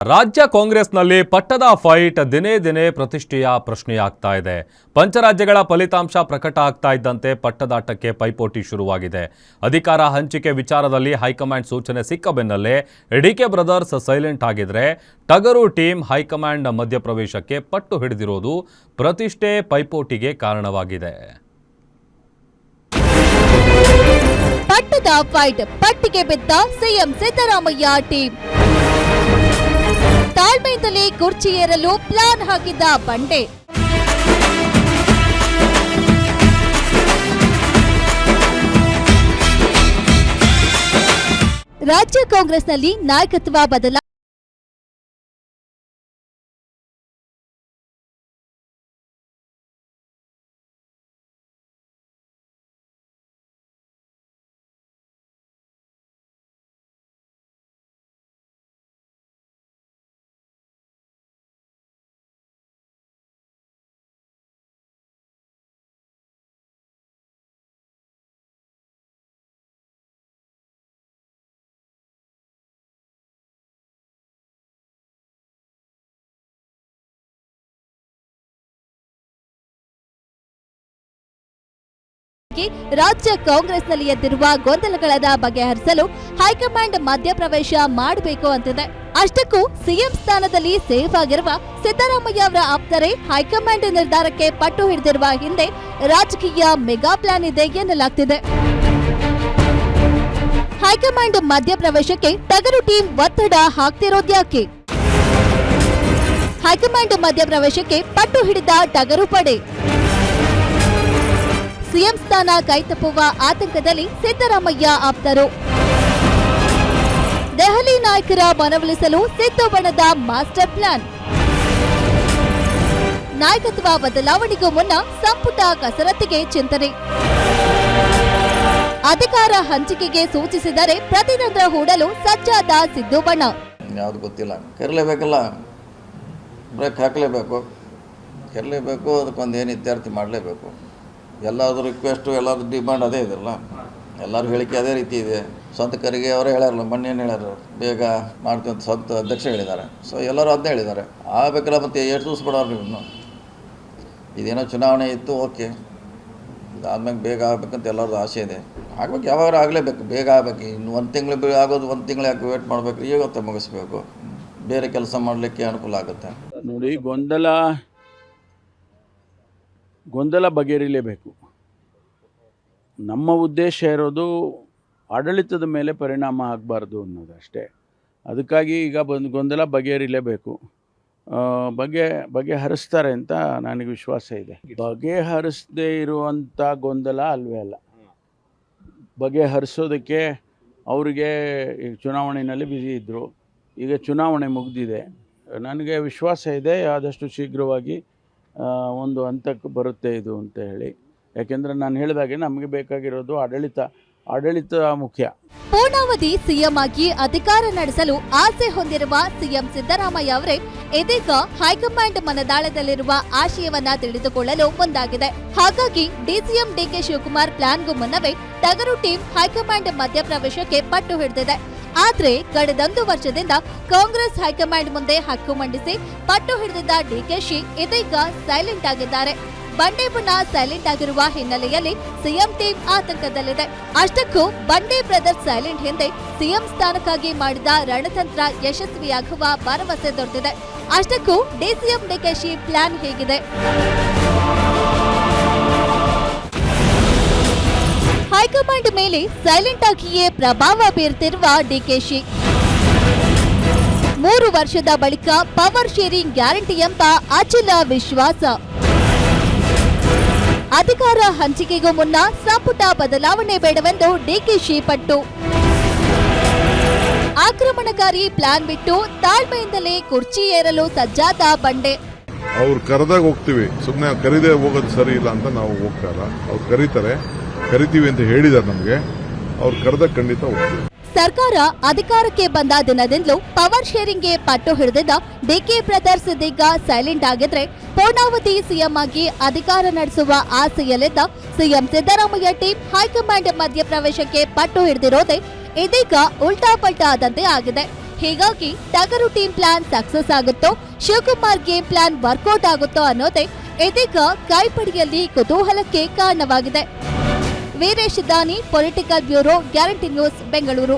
ರಾಜ್ಯ ಕಾಂಗ್ರೆಸ್ನಲ್ಲಿ ಪಟ್ಟದ ಫೈಟ್ ದಿನೇ ದಿನೇ ಪ್ರತಿಷ್ಠೆಯ ಪ್ರಶ್ನೆಯಾಗ್ತಾ ಇದೆ. ಪಂಚರಾಜ್ಯಗಳ ಫಲಿತಾಂಶ ಪ್ರಕಟ ಆಗ್ತಾ ಇದ್ದಂತೆ ಪಟ್ಟದಾಟಕ್ಕೆ ಪೈಪೋಟಿ ಶುರುವಾಗಿದೆ. ಅಧಿಕಾರ ಹಂಚಿಕೆ ವಿಚಾರದಲ್ಲಿ ಹೈಕಮಾಂಡ್ ಸೂಚನೆ ಸಿಕ್ಕ ಬೆನ್ನಲ್ಲೇ ಡಿಕೆ ಬ್ರದರ್ಸ್ ಸೈಲೆಂಟ್ ಆಗಿದ್ರೆ, ಟಗರು ಟೀಮ್ ಹೈಕಮಾಂಡ್ ಮಧ್ಯಪ್ರವೇಶಕ್ಕೆ ಪಟ್ಟು ಹಿಡಿದಿರೋದು ಪ್ರತಿಷ್ಠೆ ಪೈಪೋಟಿಗೆ ಕಾರಣವಾಗಿದೆ. ಪಟ್ಟದ ಫೈಟ್, ಪಟ್ಟಿಗೆ ಬಿದ್ದ ಸಿಎಂ ಸಿದ್ದರಾಮಯ್ಯ ಟೀಮ್. ತಾಳ್ಮೆಯಿಂದಲೇ ಕುರ್ಚಿ ಏರಲು ಪ್ಲಾನ್ ಹಾಕಿದ್ದ ಬಂಡೆ. ರಾಜ್ಯ ಕಾಂಗ್ರೆಸ್ನಲ್ಲಿ ನಾಯಕತ್ವ ಬದಲಾವಣೆ. ರಾಜ್ಯ ಕಾಂಗ್ರೆಸ್ನಲ್ಲಿ ಎದ್ದಿರುವ ಗೊಂದಲಗಳ ಬಗೆಹರಿಸಲು ಹೈಕಮಾಂಡ್ ಮಧ್ಯಪ್ರವೇಶ ಮಾಡಬೇಕು ಅಂತಿದೆ. ಅಷ್ಟಕ್ಕೂ ಸಿಎಂ ಸ್ಥಾನದಲ್ಲಿ ಸೇಫ್ ಆಗಿರುವ ಸಿದ್ದರಾಮಯ್ಯ ಅವರ ಆಪ್ತರೇ ಹೈಕಮಾಂಡ್ ನಿರ್ಧಾರಕ್ಕೆ ಪಟ್ಟು ಹಿಡಿದಿರುವ ಹಿಂದೆ ರಾಜಕೀಯ ಮೆಗಾ ಪ್ಲಾನ್ ಇದೆ ಎನ್ನಲಾಗ್ತಿದೆ. ಹೈಕಮಾಂಡ್ ಮಧ್ಯಪ್ರವೇಶಕ್ಕೆ ಟಗರು ಟೀಮ್ ಒತ್ತಡ ಹಾಕ್ತಿರೋದ್ಯಾಕೆ? ಹೈಕಮಾಂಡ್ ಮಧ್ಯಪ್ರವೇಶಕ್ಕೆ ಪಟ್ಟು ಹಿಡಿದ ಟಗರು ಪಡೆ. ಸಿಎಂ ಸ್ಥಾನ ಕೈತಪ್ಪುವ ಆತಂಕದಲ್ಲಿ ಸಿದ್ದರಾಮಯ್ಯ ಆಪ್ತರು. ದೆಹಲಿ ನಾಯಕರ ಮನವೊಲಿಸಲು ಸಿದ್ದು ಬಣದ ಮಾಸ್ಟರ್ ಪ್ಲಾನ್. ನಾಯಕತ್ವ ಬದಲಾವಣೆಗೂ ಮುನ್ನ ಸಂಪುಟ ಕಸರತ್ತಿಗೆ ಚಿಂತನೆ. ಅಧಿಕಾರ ಹಂಚಿಕೆಗೆ ಸೂಚಿಸಿದರೆ ಪ್ರತಿತಂತ್ರ ಹೂಡಲು ಸಜ್ಜಾದ ಸಿದ್ದು ಬಣ. ಯಾವುದು ಗೊತ್ತಿಲ್ಲ, ಕರಲೇಬೇಕಲ್ಲ, ಬ್ರೇಕ್ ಹಾಕಲೇಬೇಕು, ಕರಲೇಬೇಕು, ಅದಕ್ಕೊಂದು ಏನು ಇತ್ಯರ್ಥ ಮಾಡಲೇಬೇಕು. ಎಲ್ಲಾದರೂ ರಿಕ್ವೆಸ್ಟು, ಎಲ್ಲಾದ್ರೂ ಡಿಮಾಂಡ್ ಅದೇ ಇದೆಲ್ಲ, ಎಲ್ಲರೂ ಹೇಳಿಕೆ ಅದೇ ರೀತಿ ಇದೆ. ಸ್ವಂತ ಕರಿಗೆ ಅವರೇ ಹೇಳ್ಯಾರಲ್ಲ, ಮೊನ್ನೇನು ಹೇಳ್ಯಾರ, ಬೇಗ ಮಾಡ್ತೀವಿ ಅಂತ ಸ್ವಂತ ಅಧ್ಯಕ್ಷ ಹೇಳಿದ್ದಾರೆ. ಸೊ ಎಲ್ಲರೂ ಅದನ್ನೇ ಹೇಳಿದ್ದಾರೆ. ಆಗಬೇಕಲ್ಲ, ಮತ್ತು ಎಷ್ಟು ದಿವಸ ಬಿಡೋರು ನೀವು ಇನ್ನು? ಇದೇನೋ ಚುನಾವಣೆ ಇತ್ತು, ಓಕೆ, ಇದಾದ್ಮೇಲೆ ಬೇಗ ಆಗಬೇಕಂತ ಎಲ್ಲರದ್ದು ಆಸೆ ಇದೆ. ಆಗ್ಬೇಕು, ಯಾವಾಗ ಆಗಲೇಬೇಕು, ಬೇಗ ಆಗಬೇಕು. ಇನ್ನು ಒಂದು ತಿಂಗಳು ಆಗೋದು, ಒಂದು ತಿಂಗಳು ಯಾಕೆ ವೇಟ್ ಮಾಡಬೇಕು, ಇವತ್ತೇ ಮುಗಿಸ್ಬೇಕು, ಬೇರೆ ಕೆಲಸ ಮಾಡಲಿಕ್ಕೆ ಅನುಕೂಲ ಆಗುತ್ತೆ. ನೋಡಿ, ಗೊಂದಲ ಬಗೆಹರಿಲೇಬೇಕು. ನಮ್ಮ ಉದ್ದೇಶ ಇರೋದು ಆಡಳಿತದ ಮೇಲೆ ಪರಿಣಾಮ ಆಗಬಾರ್ದು ಅನ್ನೋದು ಅಷ್ಟೇ. ಅದಕ್ಕಾಗಿ ಈಗ ಗೊಂದಲ ಬಗೆಹರಿಲೇಬೇಕು. ಬಗೆಹರಿಸ್ತಾರೆ ಅಂತ ನನಗೆ ವಿಶ್ವಾಸ ಇದೆ. ಬಗೆಹರಿಸದೇ ಇರುವಂಥ ಗೊಂದಲ ಅಲ್ವೇ ಅಲ್ಲ. ಬಗೆಹರಿಸೋದಕ್ಕೆ ಅವರಿಗೆ ಈಗ ಚುನಾವಣೆಯಲ್ಲಿ ಬ್ಯುಸಿ ಇದ್ದರು, ಈಗ ಚುನಾವಣೆ ಮುಗಿದಿದೆ. ನನಗೆ ವಿಶ್ವಾಸ ಇದೆ ಆದಷ್ಟು ಶೀಘ್ರವಾಗಿ ಒಂದು ಹಂತಕ್ಕೆ ಬರುತ್ತೆ ಇದು ಅಂತ ಹೇಳಿ. ಯಾಕೆಂದರೆ ನಾನು ಹೇಳಿದಾಗೆ ನಮಗೆ ಬೇಕಾಗಿರೋದು ಆಡಳಿತ ಮುಖ್ಯ. ಪೂರ್ಣಾವಧಿ ಸಿಎಂ ಆಗಿ ಅಧಿಕಾರ ನಡೆಸಲು ಆಸೆ ಹೊಂದಿರುವ ಸಿಎಂ ಸಿದ್ದರಾಮಯ್ಯ ಅವರೇ ಇದೀಗ ಹೈಕಮಾಂಡ್ ಮನದಾಳದಲ್ಲಿರುವ ಆಶಯವನ್ನ ತಿಳಿದುಕೊಳ್ಳಲು ಮುಂದಾಗಿದೆ. ಹಾಗಾಗಿ ಡಿಸಿಎಂ ಡಿಕೆ ಶಿವಕುಮಾರ್ ಪ್ಲಾನ್ಗೂ ಮುನ್ನವೇ ಟಗರು ಟೀಮ್ ಹೈಕಮಾಂಡ್ ಮಧ್ಯಪ್ರವೇಶಕ್ಕೆ ಪಟ್ಟು ಹಿಡಿದಿದೆ. ಆದ್ರೆ ಕಳೆದೊಂದು ವರ್ಷದಿಂದ ಕಾಂಗ್ರೆಸ್ ಹೈಕಮಾಂಡ್ ಮುಂದೆ ಹಕ್ಕು ಮಂಡಿಸಿ ಪಟ್ಟು ಹಿಡಿದಿದ್ದ ಡಿಕೆಶಿ ಇದೀಗ ಸೈಲೆಂಟ್ ಆಗಿದ್ದಾರೆ. ಬಂಡೆ ಬುಣ ಸೈಲೆಂಟ್ ಆಗಿರುವ ಹಿನ್ನೆಲೆಯಲ್ಲಿ ಸಿಎಂ ಟೀಮ್ ಆತಂಕದಲ್ಲಿದೆ. ಅಷ್ಟಕ್ಕೂ ಬಂಡೆ ಬ್ರದರ್ಸ್ ಸೈಲೆಂಟ್ ಹಿಂದೆ ಸಿಎಂ ಸ್ಥಾನಕ್ಕಾಗಿ ಮಾಡಿದ ರಣತಂತ್ರ ಯಶಸ್ವಿಯಾಗುವ ಭರವಸೆ ದೊರೆತಿದೆ. ಅಷ್ಟಕ್ಕೂ ಡಿಸಿಎಂ ಡಿಕೆಶಿ ಪ್ಲಾನ್ ಹೇಗಿದೆ? ಹೈಕಮಾಂಡ್ ಮೇಲೆ ಸೈಲೆಂಟ್ ಆಗಿಯೇ ಪ್ರಭಾವ ಬೀರ್ತಿರುವ ಡಿಕೆಶಿ 3 ವರ್ಷದ ಬಳಿಕ ಪವರ್ ಶೇರಿಂಗ್ ಗ್ಯಾರಂಟಿ ಎಂಬ ಅಚಲ ವಿಶ್ವಾಸ. ಅಧಿಕಾರ ಹಂಚಿಕೆಗೂ ಮುನ್ನ ಸಂಪುಟ ಬದಲಾವಣೆ ಬೇಡವೆಂದು ಡಿಕೆಶಿ ಪಟ್ಟು. ಆಕ್ರಮಣಕಾರಿ ಪ್ಲಾನ್ ಬಿಟ್ಟು ತಾಳ್ಮೆಯಿಂದಲೇ ಕುರ್ಚಿ ಏರಲು ಸಜ್ಜಾದ ಬಂಡೆ. ಅವ್ರು ಕರೆದಾಗ ಹೋಗ್ತೀವಿ, ಸುಮ್ಮನೆ ಕರೀದೇ ಹೋಗೋದು ಸರಿ ಇಲ್ಲ ಅಂತ ನಾವು ಹೋಗ್ತಾರ. ಅವ್ರು ಕರಿತೀವಿ ಅಂತ ಹೇಳಿದಾರೆ ನಮಗೆ, ಅವ್ರು ಕರೆದಾಗ ಖಂಡಿತ ಹೋಗ್ತೀವಿ. ಸರ್ಕಾರ ಅಧಿಕಾರಕ್ಕೆ ಬಂದ ದಿನದಿಂದಲೂ ಪವರ್ ಶೇರಿಂಗ್ಗೆ ಪಟ್ಟು ಹಿಡಿದಿದ್ದ ಡಿಕೆ ಬ್ರದರ್ಸ್ ಇದೀಗ ಸೈಲೆಂಟ್ ಆಗಿದ್ರೆ, ಪೂರ್ಣಾವಧಿ ಸಿಎಂ ಆಗಿ ಅಧಿಕಾರ ನಡೆಸುವ ಆಸೆಯಲ್ಲಿದ್ದ ಸಿಎಂ ಸಿದ್ದರಾಮಯ್ಯ ಟೀಮ್ ಹೈಕಮಾಂಡ್ ಮಧ್ಯಪ್ರವೇಶಕ್ಕೆ ಪಟ್ಟು ಹಿಡಿದಿರೋದೇ ಇದೀಗ ಉಲ್ಟಾ ಪಲ್ಟಾ ಆದಂತೆ ಆಗಿದೆ. ಹೀಗಾಗಿ ಟಗರು ಟೀಮ್ ಪ್ಲಾನ್ ಸಕ್ಸಸ್ ಆಗುತ್ತೋ, ಶಿವಕುಮಾರ್ ಗೇಮ್ ಪ್ಲಾನ್ ವರ್ಕೌಟ್ ಆಗುತ್ತೋ ಅನ್ನೋದೇ ಇದೀಗ ಕೈಪಿಡಿಯಲ್ಲಿ ಕುತೂಹಲಕ್ಕೆ ಕಾರಣವಾಗಿದೆ. ವೀರೇಶ್ ದಾನಿ, political bureau, guarantee news, Bengaluru.